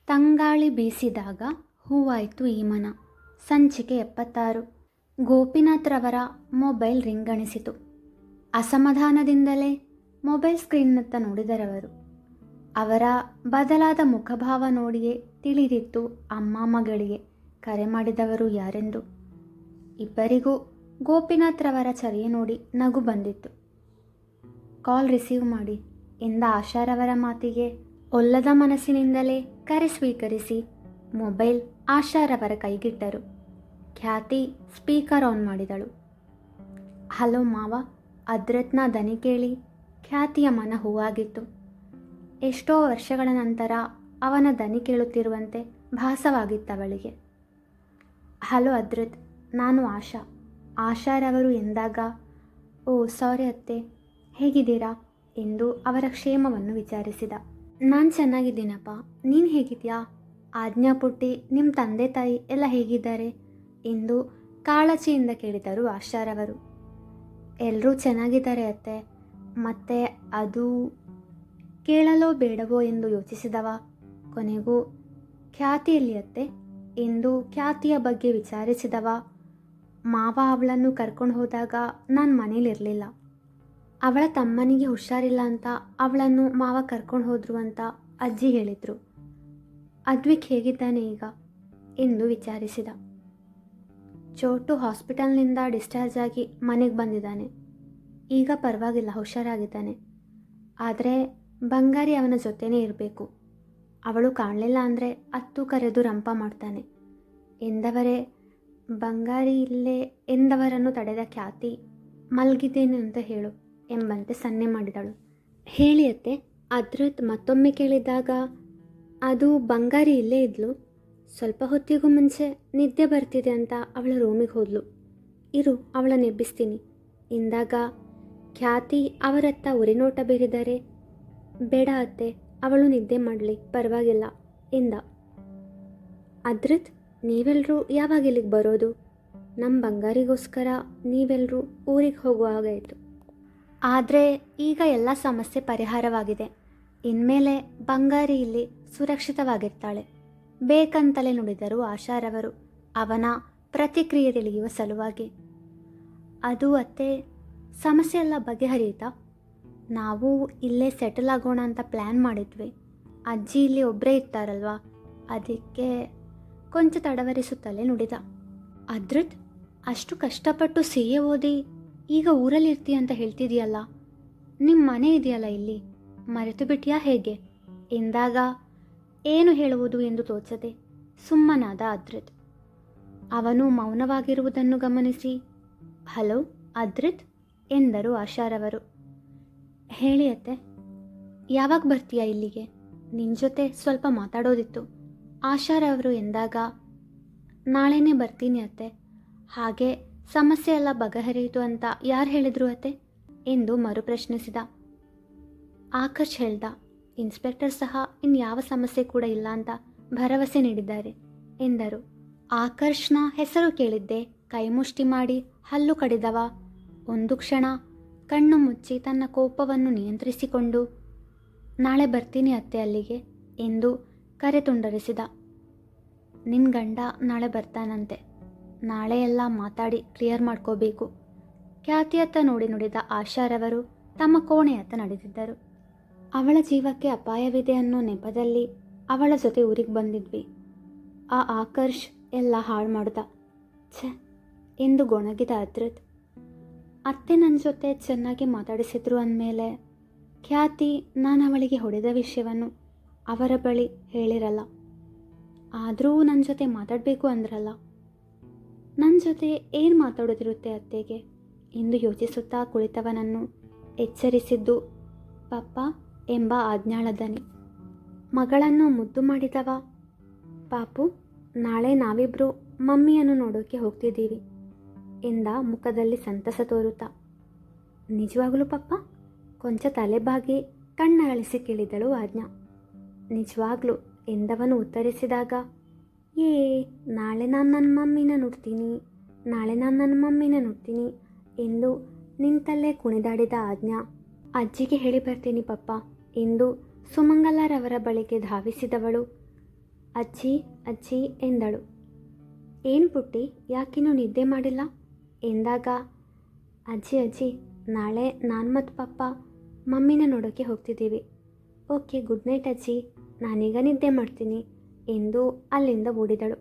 ತಂಗಾಳಿ ಬೀಸಿದಾಗ ಹೂವಾಯ್ತು ಈ ಮನ. ಸಂಚಿಕೆ 76. ಗೋಪಿನಾಥ್ರವರ ಮೊಬೈಲ್ ರಿಂಗಣಿಸಿತು. ಅಸಮಾಧಾನದಿಂದಲೇ ಮೊಬೈಲ್ ಸ್ಕ್ರೀನ್ನತ್ತ ನೋಡಿದರವರು. ಅವರ ಬದಲಾದ ಮುಖಭಾವ ನೋಡಿಯೇ ತಿಳಿದಿತ್ತು ಅಮ್ಮ ಮಗಳಿಗೆ ಕರೆ ಮಾಡಿದವರು ಯಾರೆಂದು. ಇಬ್ಬರಿಗೂ ಗೋಪಿನಾಥ್ರವರ ಚರ್ಯೆ ನೋಡಿ ನಗು ಬಂದಿತ್ತು. ಕಾಲ್ ರಿಸೀವ್ ಮಾಡಿ ಎಂದ ಆಶಾರವರ ಮಾತಿಗೆ ಒಲ್ಲದ ಮನಸ್ಸಿನಿಂದಲೇ ಕರೆ ಸ್ವೀಕರಿಸಿ ಮೊಬೈಲ್ ಆಶಾರವರ ಕೈಗಿಟ್ಟರು. ಖ್ಯಾತಿ ಸ್ಪೀಕರ್ ಆನ್ ಮಾಡಿದಳು. ಹಲೋ ಮಾವ, ಅದ್ರತ್ನ ದನಿ ಕೇಳಿ ಖ್ಯಾತಿಯ ಮನ ಹೂವಾಗಿತ್ತು. ಎಷ್ಟೋ ವರ್ಷಗಳ ನಂತರ ಅವನ ದನಿ ಕೇಳುತ್ತಿರುವಂತೆ ಭಾಸವಾಗಿತ್ತವಳಿಗೆ. ಹಲೋ ಅದ್ರತ್, ನಾನು ಆಶಾರವರು ಎಂದಾಗ, ಓ ಸಾರಿ ಅತ್ತೆ, ಹೇಗಿದ್ದೀರಾ ಎಂದು ಅವರ ಕ್ಷೇಮವನ್ನು ವಿಚಾರಿಸಿದ. ನಾನು ಚೆನ್ನಾಗಿದ್ದೀನಪ್ಪ, ನೀನು ಹೇಗಿದೆಯಾ? ಆಜ್ಞಾ ಪುಟ್ಟಿ, ನಿಮ್ಮ ತಂದೆ ತಾಯಿ ಎಲ್ಲ ಹೇಗಿದ್ದಾರೆ ಎಂದು ಕಾಳಜಿಯಿಂದ ಕೇಳಿದರು ಆಶಾರವರು. ಎಲ್ಲರೂ ಚೆನ್ನಾಗಿದ್ದಾರೆ ಅತ್ತೆ. ಮತ್ತೆ ಅದು ಕೇಳಲೋ ಬೇಡವೋ ಎಂದು ಯೋಚಿಸಿದವ ಕೊನೆಗೂ ಖ್ಯಾತಿಯಲ್ಲಿ ಅತ್ತೆ ಎಂದು ಖ್ಯಾತಿಯ ಬಗ್ಗೆ ವಿಚಾರಿಸಿದವ. ಮಾವ ಅವಳನ್ನು ಕರ್ಕೊಂಡು ಹೋದಾಗ ನಾನು ಮನೇಲಿರಲಿಲ್ಲ. ಅವಳ ತಮ್ಮನಿಗೆ ಹುಷಾರಿಲ್ಲ ಅಂತ ಅವಳನ್ನು ಮಾವ ಕರ್ಕೊಂಡು ಹೋದ್ರು ಅಂತ ಅಜ್ಜಿ ಹೇಳಿದರು. ಅದ್ವಿಕ್ ಹೇಗಿದ್ದಾನೆ ಈಗ ಎಂದು ವಿಚಾರಿಸಿದ. ಚೋಟು ಹಾಸ್ಪಿಟಲ್ನಿಂದ ಡಿಸ್ಚಾರ್ಜ್ ಆಗಿ ಮನೆಗೆ ಬಂದಿದ್ದಾನೆ. ಈಗ ಪರವಾಗಿಲ್ಲ, ಹುಷಾರಾಗಿದ್ದಾನೆ. ಆದರೆ ಬಂಗಾರಿ ಅವನ ಜೊತೆನೇ ಇರಬೇಕು. ಅವಳು ಕಾಣಲಿಲ್ಲ ಅಂದರೆ ಅತ್ತು ಕರೆದು ರಂಪ ಮಾಡ್ತಾನೆ ಎಂದವರೇ ಬಂಗಾರಿ ಇಲ್ಲೇ ಎಂದವರನ್ನು ತಡೆದ ಖ್ಯಾತಿ, ಮಲಗಿದ್ದೇನೆ ಅಂತ ಹೇಳು ಎಂಬಂತೆ ಸನ್ನೆ ಮಾಡಿದಳು. ಹೇಳಿ ಅತ್ತೆ, ಅದ್ರತ್ ಮತ್ತೊಮ್ಮೆ ಕೇಳಿದಾಗ, ಅದು ಬಂಗಾರಿ ಇಲ್ಲೇ ಇದ್ಲು. ಸ್ವಲ್ಪ ಹೊತ್ತಿಗೂ ಮುಂಚೆ ನಿದ್ದೆ ಬರ್ತಿದೆ ಅಂತ ಅವಳ ರೂಮಿಗೆ ಹೋದ್ಲು. ಇರು, ಅವಳನ್ನು ಎಬ್ಬಿಸ್ತೀನಿ ಎಂದಾಗ ಖ್ಯಾತಿ ಅವರತ್ತ ಉರಿನೋಟ ಬೀರಿದರೆ, ಬೇಡ ಅತ್ತೆ, ಅವಳು ನಿದ್ದೆ ಮಾಡಲಿ, ಪರವಾಗಿಲ್ಲ ಎಂದ. ಅದ್ರತ್, ನೀವೆಲ್ಲರೂ ಯಾವಾಗ ಇಲ್ಲಿಗೆ ಬರೋದು? ನಮ್ಮ ಬಂಗಾರಿಗೋಸ್ಕರ ನೀವೆಲ್ಲರೂ ಊರಿಗೆ ಹೋಗುವಾಗಾಯಿತು. ಆದರೆ ಈಗ ಎಲ್ಲ ಸಮಸ್ಯೆ ಪರಿಹಾರವಾಗಿದೆ. ಇನ್ಮೇಲೆ ಬಂಗಾರಿ ಇಲ್ಲಿ ಸುರಕ್ಷಿತವಾಗಿರ್ತಾಳೆ ಬೇಕಂತಲೇ ನುಡಿದರು ಆಶಾರವರು ಅವನ ಪ್ರತಿಕ್ರಿಯೆ ತಿಳಿಯುವ ಸಲುವಾಗಿ. ಅದು ಅತ್ತೆ, ಸಮಸ್ಯೆ ಎಲ್ಲ ಬಗೆಹರಿಯುತ್ತಾ? ನಾವು ಇಲ್ಲೇ ಸೆಟಲ್ ಆಗೋಣ ಅಂತ ಪ್ಲ್ಯಾನ್ ಮಾಡಿದ್ವಿ. ಅಜ್ಜಿ ಇಲ್ಲಿ ಒಬ್ಬರೇ ಇರ್ತಾರಲ್ವಾ, ಅದಕ್ಕೆ ಕೊಂಚ ತಡವರಿಸುತ್ತಲೇ ನುಡಿದ. ಅದ್ರತ್, ಅಷ್ಟು ಕಷ್ಟಪಟ್ಟು CA ಓದಿ ಈಗ ಊರಲ್ಲಿ ಇರ್ತೀಯ ಅಂತ ಹೇಳ್ತಿದೆಯಲ್ಲ, ನಿಮ್ಮ ಮನೆ ಇದೆಯಲ್ಲ ಇಲ್ಲಿ, ಮರೆತು ಬಿಟ್ಟಿಯಾ ಹೇಗೆ ಎಂದಾಗ ಏನು ಹೇಳುವುದು ಎಂದು ತೋಚದೆ ಸುಮ್ಮನಾದ ಅದ್ರತ್. ಅವನು ಮೌನವಾಗಿರುವುದನ್ನು ಗಮನಿಸಿ, ಹಲೋ ಅದ್ರತ್ ಎಂದರು ಆಶಾರವರು. ಹೇಳಿ ಅತ್ತೆ, ಯಾವಾಗ ಬರ್ತೀಯಾ ಇಲ್ಲಿಗೆ? ನಿನ್ನ ಜೊತೆ ಸ್ವಲ್ಪ ಮಾತಾಡೋದಿತ್ತು ಆಶಾರವರು ಎಂದಾಗ, ನಾಳೆನೇ ಬರ್ತೀನಿ ಅತ್ತೆ. ಹಾಗೆ ಸಮಸ್ಯೆ ಎಲ್ಲ ಬಗೆಹರಿಯಿತು ಅಂತ ಯಾರು ಹೇಳಿದ್ರು ಅತ್ತೆ ಎಂದು ಮರುಪ್ರಶ್ನಿಸಿದ. ಆಕರ್ಷ್ ಹೇಳ್ದ. ಇನ್ಸ್ಪೆಕ್ಟರ್ ಸಹ ಇನ್ಯಾವ ಸಮಸ್ಯೆ ಕೂಡ ಇಲ್ಲ ಅಂತ ಭರವಸೆ ನೀಡಿದ್ದಾರೆ ಎಂದರು. ಆಕರ್ಷ್ನ ಹೆಸರು ಕೇಳಿದ್ದೆ ಕೈಮುಷ್ಟಿ ಮಾಡಿ ಹಲ್ಲು ಕಡಿದವ ಒಂದು ಕ್ಷಣ ಕಣ್ಣು ಮುಚ್ಚಿ ತನ್ನ ಕೋಪವನ್ನು ನಿಯಂತ್ರಿಸಿಕೊಂಡು, ನಾಳೆ ಬರ್ತೀನಿ ಅತ್ತೆ ಅಲ್ಲಿಗೆ ಎಂದು ಕರೆ ತುಂಡರಿಸಿದ. ನಿನ್ನ ಗಂಡ ನಾಳೆ ಬರ್ತಾನಂತೆ. ನಾಳೆ ಎಲ್ಲ ಮಾತಾಡಿ ಕ್ಲಿಯರ್ ಮಾಡ್ಕೋಬೇಕು. ಖ್ಯಾತಿಯತ್ತ ನೋಡಿ ನುಡಿದ ಆಶಾರವರು ತಮ್ಮ ಕೋಣೆಯತ್ತ ನಡೆದಿದ್ದರು. ಅವಳ ಜೀವಕ್ಕೆ ಅಪಾಯವಿದೆ ಅನ್ನೋ ನೆಪದಲ್ಲಿ ಅವಳ ಜೊತೆ ಊರಿಗೆ ಬಂದಿದ್ವಿ. ಆ ಆಕರ್ಷ್ ಎಲ್ಲ ಹಾಳು ಮಾಡ್ದ. ಛೆ ಎಂದು ಗೊಣಗಿದ ಅದ್ರತ್. ಅತ್ತೆ ನನ್ನ ಜೊತೆ ಚೆನ್ನಾಗಿ ಮಾತಾಡಿಸಿದ್ರು ಅಂದಮೇಲೆ ಖ್ಯಾತಿ ನಾನು ಅವಳಿಗೆ ಹೊಡೆದ ವಿಷಯವನ್ನು ಅವರ ಬಳಿ ಹೇಳಿರಲ್ಲ. ಆದರೂ ನನ್ನ ಜೊತೆ ಮಾತಾಡಬೇಕು ಅಂದ್ರಲ್ಲ, ನನ್ನ ಜೊತೆ ಏನು ಮಾತಾಡೋದಿರುತ್ತೆ ಅತ್ತೆಗೆ ಎಂದು ಯೋಚಿಸುತ್ತಾ ಕುಳಿತವನನ್ನು ಎಚ್ಚರಿಸಿದ್ದು ಪಪ್ಪ ಎಂಬ ಆಜ್ಞಾಳ ದನಿ. ಮಗಳನ್ನು ಮುದ್ದು ಮಾಡಿದವ. ಪಾಪು, ನಾಳೆ ನಾವಿಬ್ಬರು ಮಮ್ಮಿಯನ್ನು ನೋಡೋಕ್ಕೆ ಹೋಗ್ತಿದ್ದೀವಿ ಎಂದ ಮುಖದಲ್ಲಿ ಸಂತಸ ತೋರುತ್ತಾ. ನಿಜವಾಗಲೂ ಪಪ್ಪ? ಕೊಂಚ ತಲೆಬಾಗಿ ಕಣ್ಣರಳಿಸಿ ಕೇಳಿದಳು ಆಜ್ಞಾ. ನಿಜವಾಗ್ಲೂ ಎಂದವನು ಉತ್ತರಿಸಿದಾಗ, ನಾಳೆ ನಾನು ನನ್ನ ಮಮ್ಮಿನ ನೋಡ್ತೀನಿ ಎಂದು ನಿಂತಲ್ಲೇ ಕುಣಿದಾಡಿದ ಆಜ್ಞಾ. ಅಜ್ಜಿಗೆ ಹೇಳಿ ಬರ್ತೀನಿ ಪಪ್ಪ ಎಂದು ಸುಮಂಗಲರವರ ಬಳಿಗೆ ಧಾವಿಸಿದವಳು ಅಜ್ಜಿ ಅಜ್ಜಿ ಎಂದಳು. ಏನು ಪುಟ್ಟಿ, ಯಾಕಿನ್ನೂ ನಿದ್ದೆ ಮಾಡಿಲ್ಲ ಎಂದಾಗ, ಅಜ್ಜಿ ಅಜ್ಜಿ ನಾಳೆ ನಾನು ಮತ್ತು ಪಪ್ಪ ಮಮ್ಮಿನ ನೋಡೋಕ್ಕೆ ಹೋಗ್ತಿದ್ದೀವಿ. ಓಕೆ, ಗುಡ್ ನೈಟ್ ಅಜ್ಜಿ, ನಾನೀಗ ನಿದ್ದೆ ಮಾಡ್ತೀನಿ ಎಂದು ಅಲ್ಲಿಂದ ಓಡಿದಳು.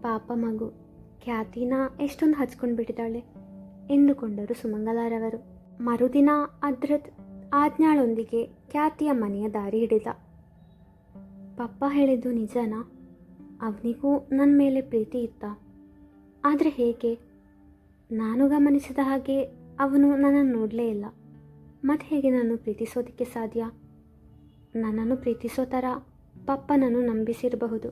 ಪಾಪ ಮಗು, ಖ್ಯಾತಿನ ಎಷ್ಟೊಂದು ಹಚ್ಕೊಂಡು ಬಿಟ್ಟಿದ್ದಾಳೆ ಎಂದುಕೊಂಡರು ಸುಮಂಗಲಾರವರು. ಮರುದಿನ ಅದ್ರತ್ ಆಜ್ಞಾಳೊಂದಿಗೆ ಖ್ಯಾತಿಯ ಮನೆಯ ದಾರಿ ಹಿಡಿದ. ಪಪ್ಪ ಹೇಳಿದ್ದು ನಿಜನಾ? ಅವನಿಗೂ ನನ್ನ ಮೇಲೆ ಪ್ರೀತಿ ಇತ್ತ? ಆದರೆ ಹೇಗೆ? ನಾನು ಗಮನಿಸಿದ ಹಾಗೆ ಅವನು ನನ್ನನ್ನು ನೋಡಲೇ ಇಲ್ಲ. ಮತ್ತು ಹೇಗೆ ನಾನು ಪ್ರೀತಿಸೋದಕ್ಕೆ ಸಾಧ್ಯ? ನನ್ನನ್ನು ಪ್ರೀತಿಸೋ ಥರ ಪಪ್ಪನನ್ನು ನಂಬಿಸಿರಬಹುದು.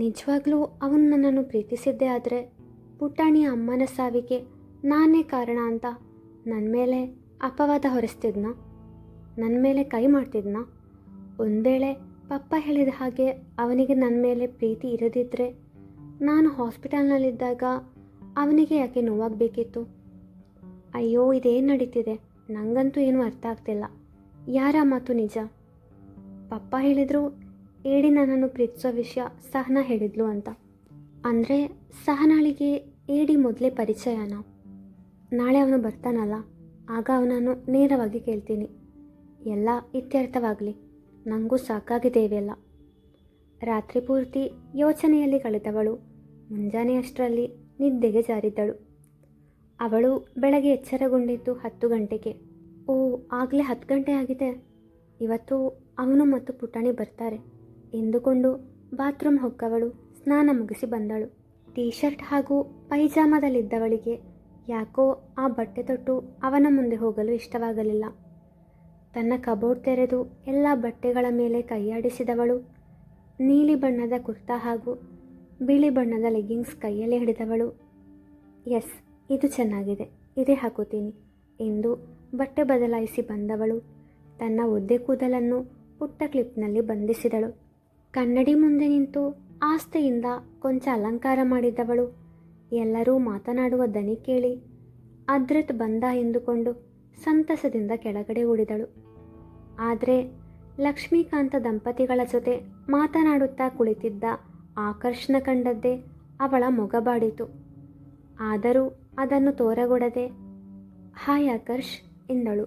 ನಿಜವಾಗ್ಲೂ ಅವನು ನನ್ನನ್ನು ಪ್ರೀತಿಸಿದ್ದೇ ಆದರೆ ಪುಟಾಣಿಯ ಅಮ್ಮನ ಸಾವಿಗೆ ನಾನೇ ಕಾರಣ ಅಂತ ನನ್ನ ಮೇಲೆ ಅಪವಾದ ಹೊರಿಸ್ತಿದ್ನ? ನನ್ನ ಮೇಲೆ ಕೈ ಮಾಡ್ತಿದ್ನ? ಒಂದು ವೇಳೆ ಪಪ್ಪ ಹೇಳಿದ ಹಾಗೆ ಅವನಿಗೆ ನನ್ನ ಮೇಲೆ ಪ್ರೀತಿ ಇರದಿದ್ದರೆ ನಾನು ಹಾಸ್ಪಿಟಲ್ನಲ್ಲಿದ್ದಾಗ ಅವನಿಗೆ ಯಾಕೆ ನೋವಾಗಬೇಕಿತ್ತು? ಅಯ್ಯೋ, ಇದೇನು ನಡೀತಿದೆ? ನನಗಂತೂ ಏನೂ ಅರ್ಥ ಆಗ್ತಿಲ್ಲ. ಯಾರ ಮಾತು ನಿಜ? ಪಪ್ಪ ಹೇಳಿದರು ಏಡಿ ನನ್ನನ್ನು ಪ್ರೀತಿಸೋ ವಿಷಯ ಸಹನಾ ಹೇಳಿದ್ಲು ಅಂತ. ಅಂದರೆ ಸಹನಾಳಿಗೆ ಏಡಿ ಮೊದಲೇ ಪರಿಚಯನ? ನಾಳೆ ಅವನು ಬರ್ತಾನಲ್ಲ, ಆಗ ಅವನನ್ನು ನೇರವಾಗಿ ಕೇಳ್ತೀನಿ. ಎಲ್ಲ ಇತ್ಯರ್ಥವಾಗಲಿ, ನನಗೂ ಸಾಕಾಗಿದೆ ಇವೆಲ್ಲ. ರಾತ್ರಿ ಪೂರ್ತಿ ಯೋಚನೆಯಲ್ಲಿ ಕಳೆದವಳು ಮುಂಜಾನೆಯಷ್ಟರಲ್ಲಿ ನಿದ್ದೆಗೆ ಜಾರಿದ್ದಳು. ಅವಳು ಬೆಳಗ್ಗೆ ಎಚ್ಚರಗೊಂಡಿದ್ದು 10 ಗಂಟೆಗೆ. ಓ, ಆಗಲೇ 10 ಗಂಟೆ ಆಗಿದೆ. ಇವತ್ತು ಅವನು ಮತ್ತು ಪುಟಾಣಿ ಬರ್ತಾರೆ ಎಂದುಕೊಂಡು ಬಾತ್ರೂಮ್ ಹೊಕ್ಕವಳು ಸ್ನಾನ ಮುಗಿಸಿ ಬಂದಳು. ಟೀ ಶರ್ಟ್ ಹಾಗೂ ಪೈಜಾಮದಲ್ಲಿದ್ದವಳಿಗೆ ಯಾಕೋ ಆ ಬಟ್ಟೆ ತೊಟ್ಟು ಅವನ ಮುಂದೆ ಹೋಗಲು ಇಷ್ಟವಾಗಲಿಲ್ಲ. ತನ್ನ ಕಬೋರ್ಡ್ ತೆರೆದು ಎಲ್ಲ ಬಟ್ಟೆಗಳ ಮೇಲೆ ಕೈಯಾಡಿಸಿದವಳು ನೀಲಿ ಬಣ್ಣದ ಕುರ್ತಾ ಹಾಗೂ ಬಿಳಿ ಬಣ್ಣದ ಲೆಗ್ಗಿಂಗ್ಸ್ ಕೈಯಲ್ಲಿ ಹಿಡಿದವಳು. ಎಸ್, ಇದು ಚೆನ್ನಾಗಿದೆ, ಇದೇ ಹಾಕೋತೀನಿ ಎಂದು ಬಟ್ಟೆ ಬದಲಾಯಿಸಿ ಬಂದವಳು ತನ್ನ ಒದ್ದೆ ಕೂದಲನ್ನು ಪುಟ್ಟ ಕ್ಲಿಪ್ನಲ್ಲಿ ಬಂಧಿಸಿದಳು. ಕನ್ನಡಿ ಮುಂದೆ ನಿಂತು ಆಸ್ತೆಯಿಂದ ಕೊಂಚ ಅಲಂಕಾರ ಮಾಡಿದ್ದವಳು ಎಲ್ಲರೂ ಮಾತನಾಡುವ ದನಿ ಕೇಳಿ ಅದ್ರತ್ ಬಂದ ಎಂದುಕೊಂಡು ಸಂತಸದಿಂದ ಕೆಳಗಡೆ ಓಡಿದಳು. ಆದರೆ ಲಕ್ಷ್ಮೀಕಾಂತ ದಂಪತಿಗಳ ಜೊತೆ ಮಾತನಾಡುತ್ತಾ ಕುಳಿತಿದ್ದ ಆಕರ್ಷಣ ಕಂಡದ್ದೇ ಅವಳ ಮೊಗಬಾಡಿತು. ಆದರೂ ಅದನ್ನು ತೋರಗೊಡದೆ, ಹಾಯ್ ಆಕರ್ಷ್ ಎಂದಳು.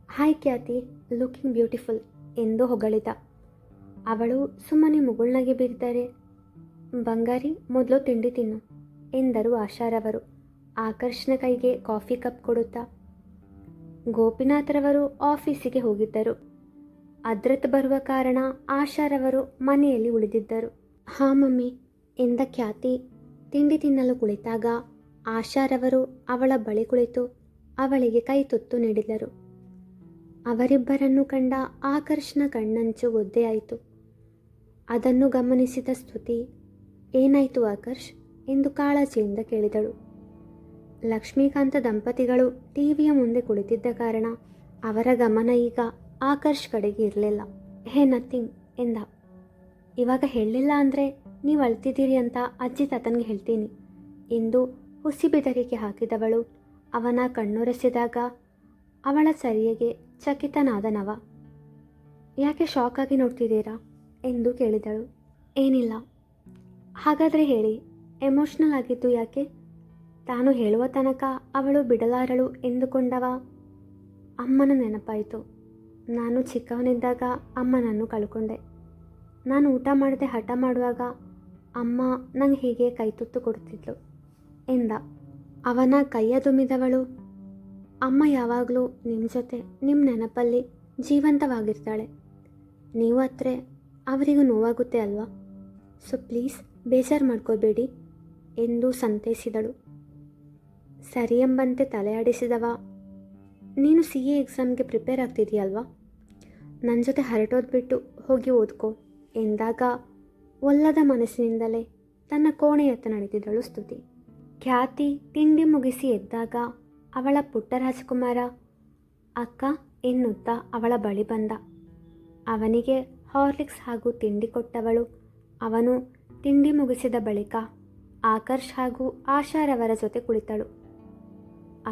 ಹಾಯ್ ಖ್ಯಾತಿ, ಲುಕಿಂಗ್ ಬ್ಯೂಟಿಫುಲ್ ಎಂದು ಹೊಗಳಿದ. ಅವಳು ಸುಮ್ಮನೆ ಮುಗುಳ್ನಗೆ ಬಿದ್ದರೆ, ಬಂಗಾರಿ ಮೊದಲು ತಿಂಡಿ ತಿನ್ನು ಎಂದರು ಆಶಾರವರು ಆಕರ್ಷಣ ಕೈಗೆ ಕಾಫಿ ಕಪ್ ಕೊಡುತ್ತಾ. ಗೋಪಿನಾಥರವರು ಆಫೀಸಿಗೆ ಹೋಗಿದ್ದರು. ಅದ್ರತ್ ಬರುವ ಕಾರಣ ಆಶಾರವರು ಮನೆಯಲ್ಲಿ ಉಳಿದಿದ್ದರು. ಹಾಂ ಮಮ್ಮಿ ಎಂದ ಖ್ಯಾತಿ ತಿಂಡಿ ತಿನ್ನಲು ಕುಳಿತಾಗ ಆಶಾರವರು ಅವಳ ಬಳಿ ಕುಳಿತು ಅವಳಿಗೆ ಕೈ ತುತ್ತು ನೀಡಿದರು. ಅವರಿಬ್ಬರನ್ನು ಕಂಡ ಆಕರ್ಷಣ ಕಣ್ಣಂಚು ಒದ್ದೆಯಾಯಿತು. ಅದನ್ನು ಗಮನಿಸಿದ ಸ್ತುತಿ, ಏನಾಯಿತು ಆಕರ್ಷ್ ಎಂದು ಕಾಳಜಿಯಿಂದ ಕೇಳಿದಳು. ಲಕ್ಷ್ಮೀಕಾಂತ ದಂಪತಿಗಳು ಟಿವಿಯ ಮುಂದೆ ಕುಳಿತಿದ್ದ ಕಾರಣ ಅವರ ಗಮನ ಈಗ ಆಕರ್ಷ್ ಕಡೆಗೆ ಇರಲಿಲ್ಲ. ಹೇ ನಥಿಂಗ್ ಎಂದ. ಇವಾಗ ಹೇಳಲಿಲ್ಲ ಅಂದರೆ ನೀವು ಅಳ್ತಿದ್ದೀರಿ ಅಂತ ಅಜ್ಜಿ ತಾತನಿಗೆ ಹೇಳ್ತೀನಿ ಎಂದು ಹುಸಿ ಬೆದರಿಕೆ ಹಾಕಿದವಳು ಅವನ ಕಣ್ಣೊರೆಸಿದಾಗ ಅವಳ ಸರಿಯಗೆ ಚಕಿತನಾದನವ. ಯಾಕೆ ಶಾಕ್ ಆಗಿ ನೋಡ್ತಿದ್ದೀರಾ ಎಂದು ಕೇಳಿದಳು. ಏನಿಲ್ಲ. ಹಾಗಾದರೆ ಹೇಳಿ, ಎಮೋಷ್ನಲ್ ಆಗಿದ್ದು ಯಾಕೆ? ತಾನು ಹೇಳುವ ತನಕ ಅವಳು ಬಿಡಲಾರಳು ಎಂದುಕೊಂಡವ. ಅಮ್ಮನ ನೆನಪಾಯಿತು. ನಾನು ಚಿಕ್ಕವನಿದ್ದಾಗ ಅಮ್ಮನನ್ನು ಕಳ್ಕೊಂಡೆ. ನಾನು ಊಟ ಮಾಡದೆ ಹಠ ಮಾಡುವಾಗ ಅಮ್ಮ ನಂಗೆ ಹೀಗೆ ಕೈತುತ್ತು ಕೊಡ್ತಿದ್ಲು ಎಂದ. ಅವನ ಕೈಯ ದುಮಿದವಳು, ಅಮ್ಮ ಯಾವಾಗಲೂ ನಿಮ್ಮ ಜೊತೆ ನಿಮ್ಮ ನೆನಪಲ್ಲಿ ಜೀವಂತವಾಗಿರ್ತಾಳೆ. ನೀವು ಹತ್ರ ಅವರಿಗೂ ನೋವಾಗುತ್ತೆ ಅಲ್ವಾ? ಸೊ ಪ್ಲೀಸ್ ಬೇಜಾರು ಮಾಡ್ಕೋಬೇಡಿ ಎಂದು ಸಂತೈಸಿದಳು. ಸರಿ ಎಂಬಂತೆ ತಲೆಯಾಡಿಸಿದವ. ನೀನು CA ಎಕ್ಸಾಮ್ಗೆ ಪ್ರಿಪೇರ್ ಆಗ್ತಿದೆಯಲ್ವಾ? ನನ್ನ ಜೊತೆ ಹರಟೋದು ಬಿಟ್ಟು ಹೋಗಿ ಓದ್ಕೋ ಎಂದಾಗ ಒಲ್ಲದ ಮನಸ್ಸಿನಿಂದಲೇ ತನ್ನ ಕೋಣೆಯತ್ತ ನಡೆದಿದ್ದಳು ಸ್ತುತಿ. ಖ್ಯಾತಿ ತಿಂಡಿ ಮುಗಿಸಿ ಎದ್ದಾಗ ಅವಳ ಪುಟ್ಟ ರಾಜಕುಮಾರ ಅಕ್ಕ ಎನ್ನುತ್ತಾ ಅವಳ ಬಳಿ ಬಂದ. ಅವನಿಗೆ ಹಾರ್ಲಿಕ್ಸ್ ಹಾಗೂ ತಿಂಡಿ ಕೊಟ್ಟವಳು. ಅವನು ತಿಂಡಿ ಮುಗಿಸಿದ ಬಳಿಕ ಆಕರ್ಷ್ ಹಾಗೂ ಆಶಾರವರ ಜೊತೆ ಕುಳಿತಳು.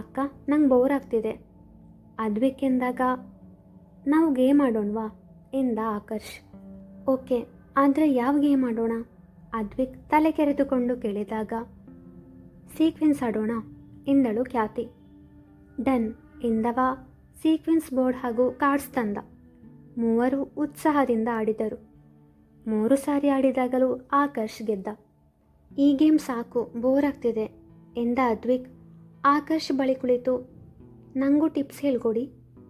ಅಕ್ಕ, ನಂಗೆ ಬೋರ್ ಆಗ್ತಿದೆ. ಅದ್ವಿಕೆಂದಾಗ ನಾವು ಗೇಮ್ ಆಡೋಣವಾ ಎಂದ ಆಕರ್ಷ್. ಓಕೆ, ಆದರೆ ಯಾವ ಗೇಮ್ ಆಡೋಣ? ಅದ್ವಿಕ್ ತಲೆ ಕೆರೆದುಕೊಂಡು ಕೇಳಿದಾಗ, ಸೀಕ್ವೆನ್ಸ್ ಆಡೋಣ ಎಂದಳು ಖ್ಯಾತಿ. ಡನ್ ಎಂದವ ಸೀಕ್ವೆನ್ಸ್ ಬೋರ್ಡ್ ಹಾಗೂ ಕಾರ್ಡ್ಸ್ ತಂದ. ಮೂವರು ಉತ್ಸಾಹದಿಂದ ಆಡಿದರು. 3 ಸಾರಿ ಆಡಿದಾಗಲೂ ಆಕರ್ಷ್ ಗೆದ್ದ. ಈ ಗೇಮ್ ಸಾಕು, ಬೋರ್ ಆಗ್ತಿದೆ ಎಂದ ಅದ್ವಿಕ್ ಆಕರ್ಷ್ ಬಳಿ ಕುಳಿತು. ನನಗೂ ಟಿಪ್ಸ್ ಹೇಳ್ಕೊಡಿ,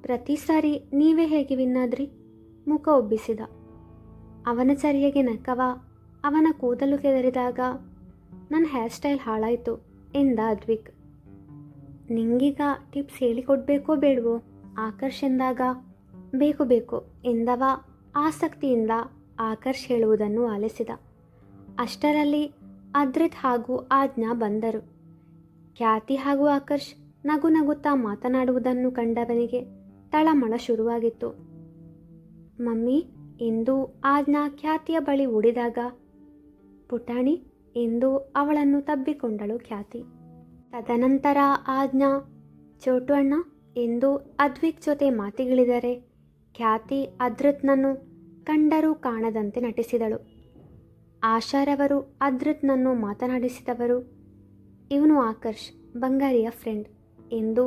ಪ್ರತಿ ಸಾರಿ ನೀವೇ ಹೇಗೆ ವಿನ್ನಾದ್ರಿ? ಮುಖ ಒಬ್ಬಿಸಿದ. ಅವನ ಚರ್ಯೆಗೆ ನಕ್ಕವ ಅವನ ಕೂದಲು ಕೆದರಿದಾಗ, ನನ್ನ ಹೇರ್ ಸ್ಟೈಲ್ ಹಾಳಾಯಿತು ಎಂದ ಅದ್ವಿಕ್. ನಿಂಗೀಗ ಟಿಪ್ಸ್ ಹೇಳಿಕೊಡ್ಬೇಕೋ ಬೇಡವೋ? ಆಕರ್ಷ್ ಎಂದಾಗ, ಬೇಕು ಬೇಕು ಎಂದವ ಆಸಕ್ತಿಯಿಂದ ಆಕರ್ಷ್ ಹೇಳುವುದನ್ನು ಆಲಿಸಿದ. ಅಷ್ಟರಲ್ಲಿ ಅದ್ರಿತ್ ಹಾಗೂ ಆಜ್ಞಾ ಬಂದರು. ಖ್ಯಾತಿ ಹಾಗೂ ಆಕರ್ಷ್ ನಗು ನಗುತ್ತಾ ಮಾತನಾಡುವುದನ್ನು ಕಂಡವನಿಗೆ ತಳಮಳ ಶುರುವಾಗಿತ್ತು. ಮಮ್ಮಿ ಎಂದು ಆಜ್ಞಾ ಖ್ಯಾತಿಯ ಬಳಿ ಓಡಿದಾಗ, ಪುಟಾಣಿ ಎಂದು ಅವಳನ್ನು ತಬ್ಬಿಕೊಂಡಳು ಖ್ಯಾತಿ. ತದನಂತರ ಆಜ್ಞಾ, ಚೋಟು ಅಣ್ಣ ಎಂದು ಅದ್ವಿಕ್ ಜೊತೆ ಮಾತಿಗಿಳಿದರೆ ಖ್ಯಾತಿ ಅದ್ರಿತ್ನನ್ನು ಕಂಡರೂ ಕಾಣದಂತೆ ನಟಿಸಿದಳು. ಆಶಾರವರು ಅದ್ರಿತ್ನನ್ನು ಮಾತನಾಡಿಸಿದವರು. ಇವನು ಆಕರ್ಷ್, ಬಂಗಾರಿಯ ಫ್ರೆಂಡ್ ಎಂದು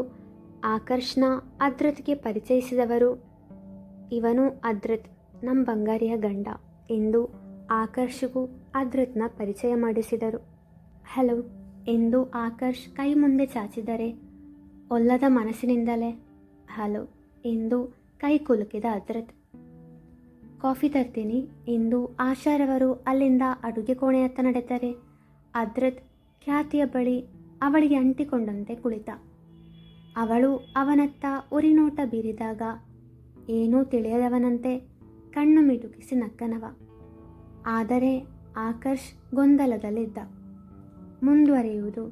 ಆಕರ್ಷ್ನ ಅದ್ರಿತ್ಗೆ ಪರಿಚಯಿಸಿದವರು. ಇವನು ಅದ್ರಿತ್, ನಮ್ಮ ಬಂಗಾರಿಯ ಗಂಡ ಎಂದು ಆಕರ್ಷ್ಗೂ ಅದ್ರಿತ್ನ ಪರಿಚಯ ಮಾಡಿಸಿದರು. ಹಲೋ ಎಂದು ಆಕರ್ಷ್ ಕೈ ಮುಂದೆ ಚಾಚಿದರೆ ಒಲ್ಲದ ಮನಸ್ಸಿನಿಂದಲೇ ಹಲೋ ಎಂದು ಕೈ ಕುಲುಕಿದ ಅದ್ರಿತ್. ಕಾಫಿ ತರ್ತೀನಿ ಎಂದು ಆಶಾರವರು ಅಲ್ಲಿಂದ ಅಡುಗೆ ಕೋಣೆಯತ್ತ ನಡೆದರೆ ಅದ್ರಿತ್ ಖ್ಯಾತಿಯ ಬಳಿ ಅವಳಿಗೆ ಅಂಟಿಕೊಂಡಂತೆ ಕುಳಿತ. ಅವಳು ಅವನತ್ತ ಉರಿನೋಟ ಬೀರಿದಾಗ ಏನೂ ತಿಳಿಯದವನಂತೆ ಕಣ್ಣು ಮಿಟುಕಿಸಿ ನಕ್ಕನವ. ಆದರೆ ಆಕರ್ಷ್ ಗೊಂದಲದಲ್ಲಿದ್ದ. ಮುಂದುವರಿಯುವುದು